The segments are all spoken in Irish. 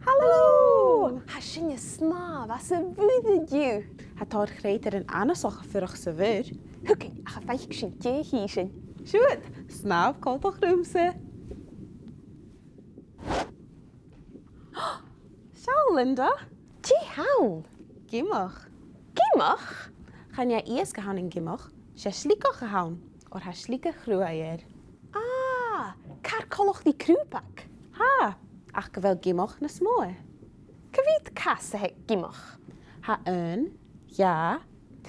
Hallo! Ha sin je snáb as a bhuiide dú. Tá táir chréidir an anasach Fuireach sa bhir. Thuca a cha feich sin cé hí sin. Siúd, snáb cópach rúmsa. Seá, Linda. Tí hawn? Giomach. Giomach? Chan jy eers gehaan in Giomach, sé slícach gehaan, or ha slíke grúaier. Ah, car coloch die krúpak. Ha, ach gewel Giomach na smoe. Cyfyd cas a hec Giomach. Ha ja,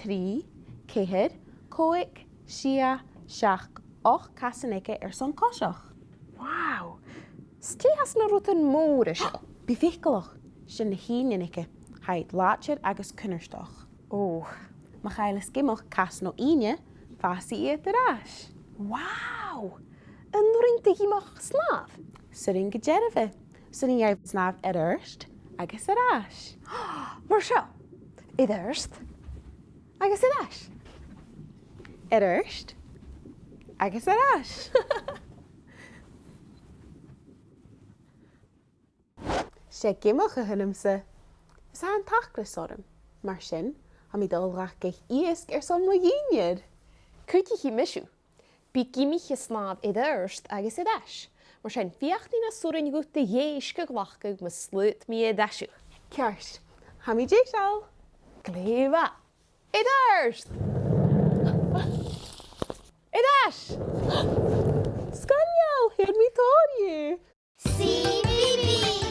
3, 4, coic, sia, seach, och casaneke son cosach. Wow, stí has na rút an mór a seo. Bificolach, sin na híineke, haid látir agus cunnerstoch. Oh, Ma chailes Giomach cas no ine, fasi iad arás. wow, yn rwy'n Giomach slaaf. Syrin gyderfe, syrin jij snaf erst, agus arás. Mar seo, i ddyrst, agus i ddys. Erst, agus arás. Sé Giomach a hynymse. Is ha an tachgris orm, mar sin, ha mi dulrach geich iesg son mo gíniad. Cwyti chi misw, bi Giomach a slaaf i ddyrst agus i ddys. Mar sy'n fiach ni na sŵryn gwt dy ieisg glachgag ma slut mi i ddysw. Kjars, ha mi jeisal. Glefa, i ddyrst. I ddys. Skanjal, heer mi tor je. CBeebies!